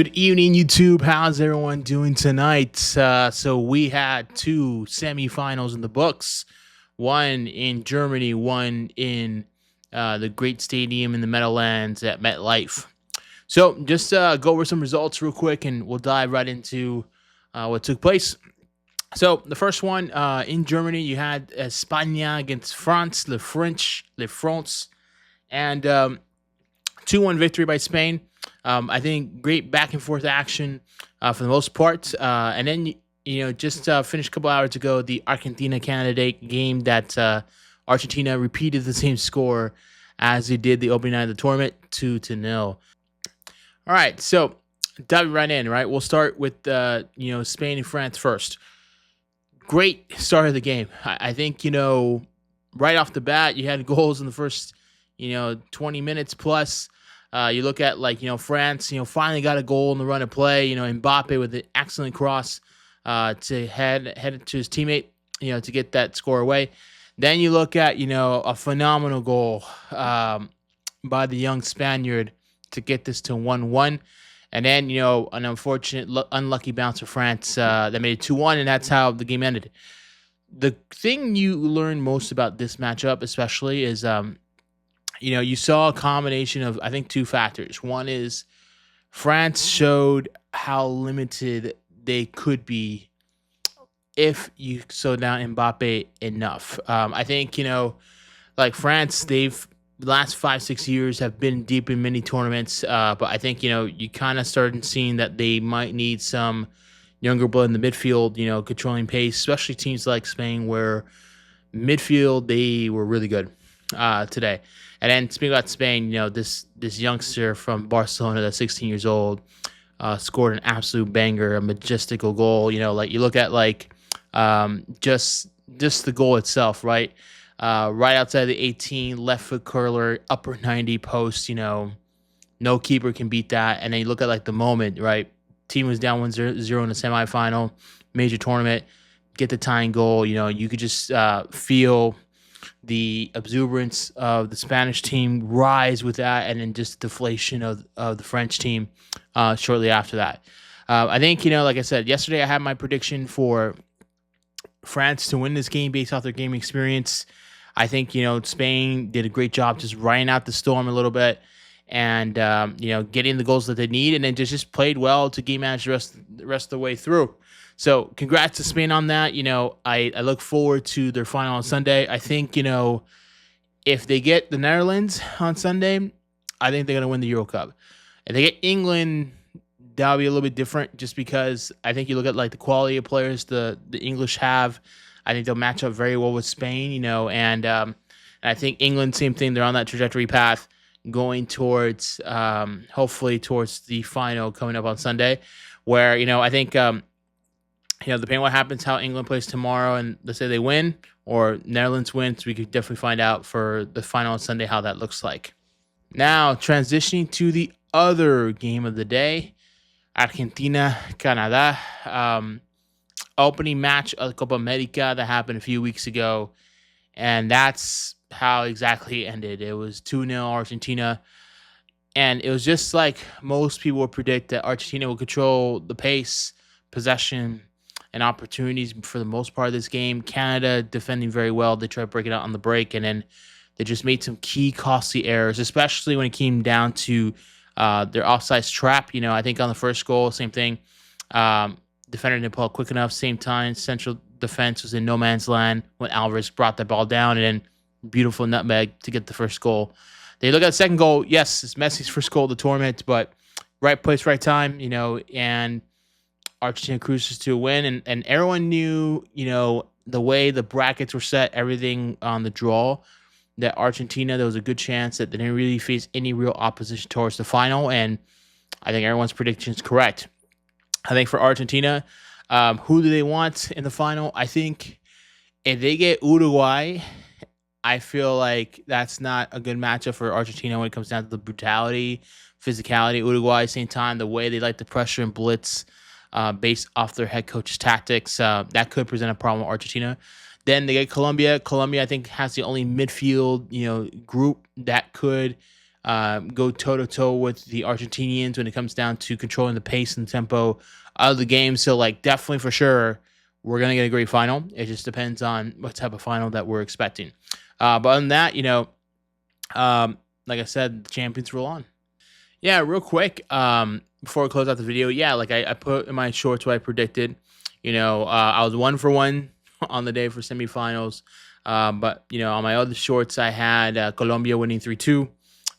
Good evening, YouTube. How's everyone doing tonight? So we had two semifinals in the books, one in Germany, one in the great stadium in the Meadowlands at MetLife. So just go over some results real quick, and we'll dive right into what took place. So the first one in Germany, you had España against France, Le France, and 2-1 victory by Spain. I think great back and forth action for the most part. And then, just finished a couple hours ago, the Argentina candidate game that Argentina repeated the same score as they did the opening night of the tournament, 2-0. All right, so diving right in, right? We'll start with, Spain and France first. Great start of the game. I think, right off the bat, you had goals in the first, 20 minutes plus. You look at France, finally got a goal in the run of play. Mbappe with an excellent cross to head to his teammate, to get that score away. Then you look at a phenomenal goal by the young Spaniard to get this to 1-1. And then, an unfortunate, unlucky bounce for France that made it 2-1, and that's how the game ended. The thing you learn most about this matchup, especially, is you saw a combination of, I think, two factors. One is France showed how limited they could be if you slow down Mbappe enough. I think, like France, they've the last 5-6 years have been deep in many tournaments. But I think, you kind of started seeing that they might need some younger blood in the midfield, controlling pace, especially teams like Spain, where midfield, they were really good today. And then speaking about Spain, this youngster from Barcelona that's 16 years old scored an absolute banger, a majestical goal. You look at just the goal itself, right? Right outside the 18, left foot curler, upper 90 post. No keeper can beat that. And then you look at the moment, right? Team was down 1-0 in the semifinal, major tournament, get the tying goal. You could just feel the exuberance of the Spanish team rise with that, and then just deflation of the French team shortly after that. I think, like I said, yesterday I had my prediction for France to win this game based off their game experience. I think, Spain did a great job just riding out the storm a little bit and, getting the goals that they need, and then just played well to game manage the rest of the way through. So congrats to Spain on that. I look forward to their final on Sunday. I think, if they get the Netherlands on Sunday, I think they're going to win the Euro Cup. If they get England, that'll be a little bit different, just because I think you look at the quality of players the English have. I think they'll match up very well with Spain, and I think England, same thing. They're on that trajectory path going towards, hopefully towards the final coming up on Sunday, where, I think, depending on what happens, how England plays tomorrow, and let's say they win or Netherlands wins, we could definitely find out for the final on Sunday how that looks like. Now, transitioning to the other game of the day, Argentina, Canada, opening match of the Copa America that happened a few weeks ago, and that's how exactly it ended. It was 2-0 Argentina, and it was just like most people would predict, that Argentina will control the pace, possession, and opportunities for the most part of this game. Canada defending very well. They tried to break it out on the break, and then they just made some key costly errors, especially when it came down to their offside trap. I think on the first goal, same thing. Defender didn't pull out quick enough. Same time, central defense was in no man's land when Alvarez brought the ball down, and then beautiful nutmeg to get the first goal. They look at the second goal. Yes, it's Messi's first goal of the tournament, but right place, right time, and Argentina cruises to a win, and everyone knew, the way the brackets were set, everything on the draw, that Argentina, there was a good chance that they didn't really face any real opposition towards the final, and I think everyone's prediction is correct. I think for Argentina, who do they want in the final? I think if they get Uruguay, I feel like that's not a good matchup for Argentina when it comes down to the brutality, physicality. Uruguay, same time, the way they like to pressure and blitz, based off their head coach's tactics, that could present a problem with Argentina. Then they get Colombia. Colombia, I think, has the only midfield, group that could go toe to toe with the Argentinians when it comes down to controlling the pace and tempo of the game. So, like, definitely for sure, we're gonna get a great final. It just depends on what type of final that we're expecting. But other than that, like I said, the champions roll on. Yeah, real quick, before we close out the video, yeah, like I put in my shorts what I predicted. I was 1 for 1 on the day for semifinals. But on my other shorts, I had Colombia winning 3-2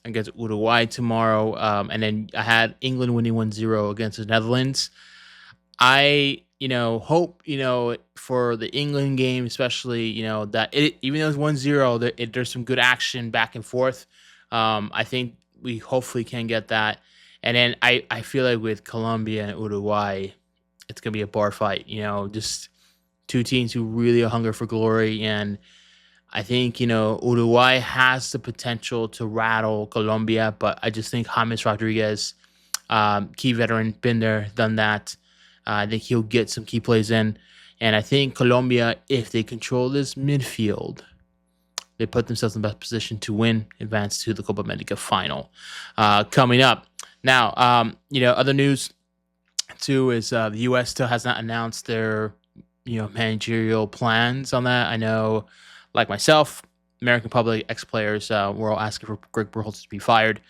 against Uruguay tomorrow. And then I had England winning 1-0 against the Netherlands. I, hope, for the England game, especially, that even though it's 1-0, there's some good action back and forth. I think we hopefully can get that. And then I feel like with Colombia and Uruguay, it's going to be a bar fight, just two teams who really are hunger for glory. And I think, Uruguay has the potential to rattle Colombia, but I just think James Rodriguez, key veteran, been there, done that. I think he'll get some key plays in. And I think Colombia, if they control this midfield, they put themselves in the best position to win, advance to the Copa America final coming up. Now, other news too is the U.S. still has not announced their, managerial plans on that. I know, like myself, American public ex-players were all asking for Greg Berhalter to be fired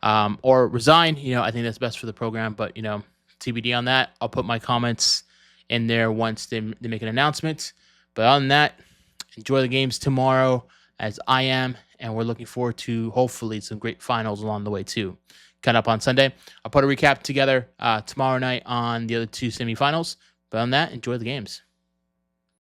or resign. I think that's best for the program, but, TBD on that. I'll put my comments in there once they make an announcement. But other than that, enjoy the games tomorrow as I am, and we're looking forward to hopefully some great finals along the way too. Cut up on Sunday. I'll put a recap together tomorrow night on the other two semifinals. But on that, enjoy the games.